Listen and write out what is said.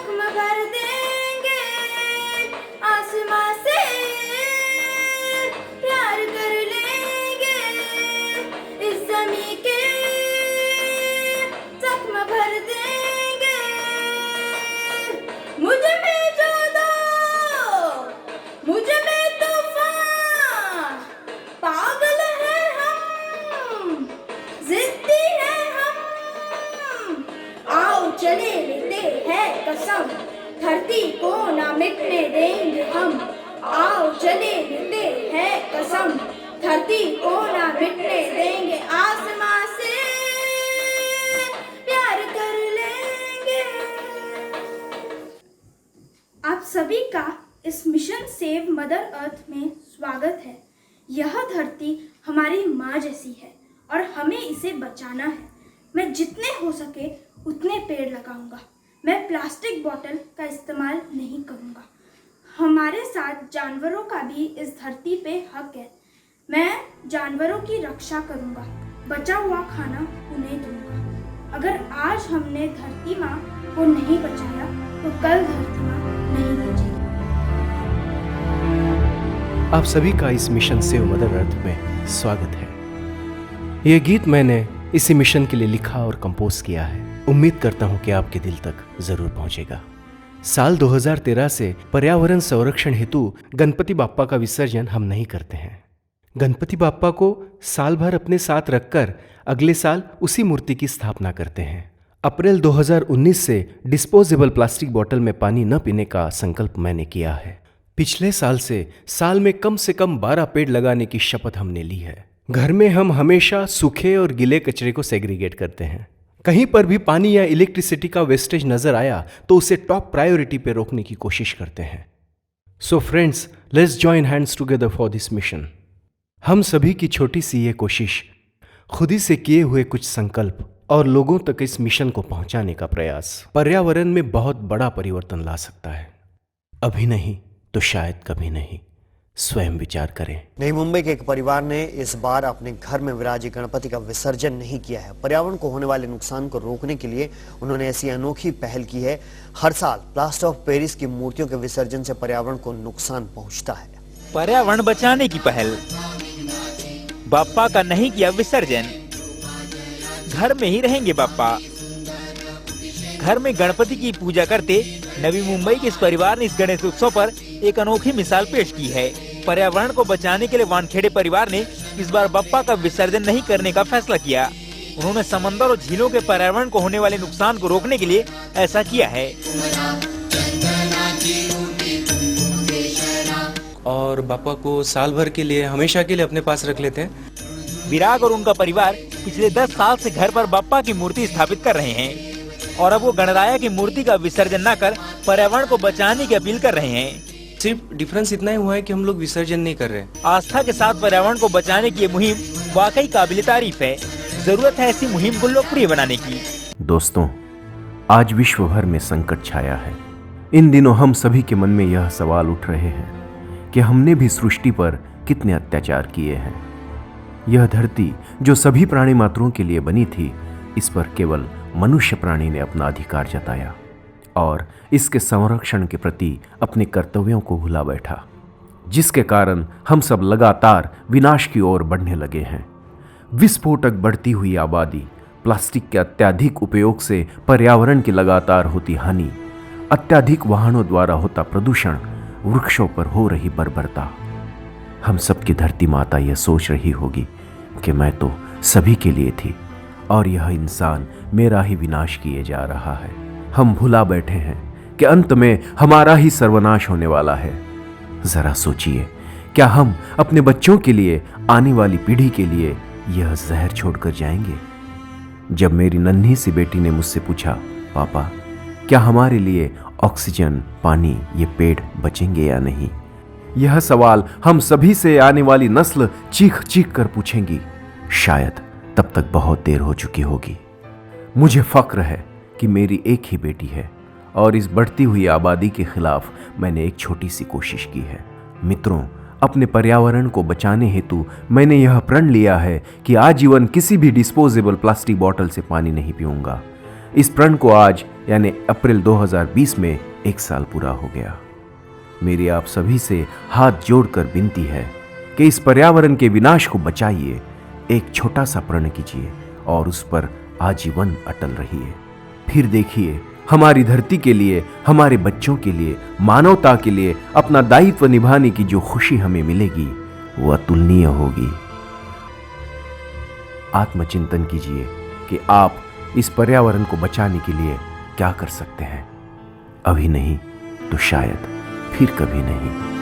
जख्म भर देंगे आसमां से, प्यार कर लेंगे इस ज़मीं के, जख्म भर देंगे। मुझ में जो दो, मुझ में तूफान, पागल है हम, जिद्दी है हम, आओ चले लेते हैं कसम, धरती को ना मिटने देंगे हम। आओ चले लेते हैं कसम, धरती को ना मिटने देंगे, आसमां से प्यार कर लेंगे। आप सभी का इस मिशन सेव मदर अर्थ में स्वागत है। यह धरती हमारी माँ जैसी है और हमें इसे बचाना है। मैं जितने हो सके उतने पेड़ लगाऊंगा। मैं प्लास्टिक बोतल का इस्तेमाल नहीं करूंगा। हमारे साथ जानवरों का भी इस धरती पे हक है। मैं जानवरों की रक्षा करूंगा, बचा हुआ खाना उन्हें दूंगा। अगर आज हमने धरती माँ को नहीं बचाया तो कल धरती माँ नहीं बचेगी। आप सभी का इस मिशन सेव मदर अर्थ में स्वागत है। यह गीत मैंने इसी मिशन के लिए लिखा और कंपोज किया है। उम्मीद करता हूं कि आपके दिल तक जरूर पहुंचेगा। साल 2013 से पर्यावरण संरक्षण हेतु गणपति बाप्पा का विसर्जन हम नहीं करते हैं। गणपति बाप्पा को साल भर अपने साथ रखकर अगले साल उसी मूर्ति की स्थापना करते हैं। अप्रैल 2019 से डिस्पोजेबल प्लास्टिक बोतल में पानी न पीने का संकल्प मैंने किया है। पिछले साल से साल में कम से कम 12 पेड़ लगाने की शपथ हमने ली है। घर में हम हमेशा सूखे और गीले कचरे को सेग्रीगेट करते हैं। कहीं पर भी पानी या इलेक्ट्रिसिटी का वेस्टेज नजर आया तो उसे टॉप प्रायोरिटी पे रोकने की कोशिश करते हैं। So friends, let's join hands together for this mission. हम सभी की छोटी सी ये कोशिश, खुद ही से किए हुए कुछ संकल्प और लोगों तक इस मिशन को पहुंचाने का प्रयास पर्यावरण में बहुत बड़ा परिवर्तन ला सकता है। अभी नहीं तो शायद कभी नहीं। स्वयं विचार करें। नई मुंबई के एक परिवार ने इस बार अपने घर में विराजे गणपति का विसर्जन नहीं किया है। पर्यावरण को होने वाले नुकसान को रोकने के लिए उन्होंने ऐसी अनोखी पहल की है। हर साल प्लास्टर ऑफ पेरिस की मूर्तियों के विसर्जन से पर्यावरण को नुकसान पहुंचता है। पर्यावरण बचाने की पहल, बाप्पा का नहीं किया विसर्जन, घर में ही रहेंगे बाप्पा। घर में गणपति की पूजा करते नवी मुंबई के इस परिवार ने इस गणेश उत्सव पर एक अनोखी मिसाल पेश की है। पर्यावरण को बचाने के लिए वानखेड़े परिवार ने इस बार बप्पा का विसर्जन नहीं करने का फैसला किया। उन्होंने समंदर और झीलों के पर्यावरण को होने वाले नुकसान को रोकने के लिए ऐसा किया है। और बापा को साल भर के लिए, हमेशा के लिए अपने पास रख लेते हैं। विराग और उनका परिवार पिछले 10 साल से घर पर बप्पा की मूर्ति स्थापित कर रहे हैं और अब वो गणराया की मूर्ति का विसर्जन न कर पर्यावरण को बचाने की अपील कर रहे हैं। सिर्फ डिफरेंस इतना ही हुआ है कि हम लोग विसर्जन नहीं कर रहे। आस्था के साथ पर्यावरण को बचाने की ये मुहिम वाकई काबिल तारीफ है। जरूरत है ऐसी मुहिम को लोकप्रिय बनाने की। दोस्तों, आज विश्व भर में संकट छाया है। इन दिनों हम सभी के मन में यह सवाल उठ रहे हैं कि हमने भी सृष्टि पर कितने अत्याचार किए हैं। यह धरती जो सभी प्राणी मात्रों के लिए बनी थी, इस पर केवल मनुष्य प्राणी ने अपना अधिकार जताया और इसके संरक्षण के प्रति अपने कर्तव्यों को भुला बैठा, जिसके कारण हम सब लगातार विनाश की ओर बढ़ने लगे हैं। विस्फोटक बढ़ती हुई आबादी, प्लास्टिक के अत्यधिक उपयोग से पर्यावरण की लगातार होती हानि, अत्यधिक वाहनों द्वारा होता प्रदूषण, वृक्षों पर हो रही बर्बरता। हम सबकी धरती माता यह सोच रही होगी कि मैं तो सभी के लिए थी और यह इंसान मेरा ही विनाश किए जा रहा है। हम भुला बैठे हैं कि अंत में हमारा ही सर्वनाश होने वाला है। जरा सोचिए, क्या हम अपने बच्चों के लिए, आने वाली पीढ़ी के लिए यह जहर छोड़कर जाएंगे? जब मेरी नन्ही सी बेटी ने मुझसे पूछा, पापा क्या हमारे लिए ऑक्सीजन, पानी, ये पेड़ बचेंगे या नहीं, यह सवाल हम सभी से आने वाली नस्ल चीख चीख कर पूछेंगी। शायद तब तक बहुत देर हो चुकी होगी। मुझे फक्र है कि मेरी एक ही बेटी है और इस बढ़ती हुई आबादी के खिलाफ मैंने एक छोटी सी कोशिश की है। मित्रों, अपने पर्यावरण को बचाने हेतु मैंने यह प्रण लिया है कि आजीवन किसी भी डिस्पोजेबल प्लास्टिक बोतल से पानी नहीं पीऊंगा। इस प्रण को आज यानी अप्रैल 2020 में 1 साल पूरा हो गया। मेरी आप सभी से हाथ जोड़कर विनती है कि इस पर्यावरण के विनाश को बचाइए, एक छोटा सा प्रण कीजिए और उस पर आजीवन अटल रहिए। फिर देखिए, हमारी धरती के लिए, हमारे बच्चों के लिए, मानवता के लिए अपना दायित्व निभाने की जो खुशी हमें मिलेगी वो अतुलनीय होगी। आत्मचिंतन कीजिए कि आप इस पर्यावरण को बचाने के लिए क्या कर सकते हैं। अभी नहीं तो शायद फिर कभी नहीं।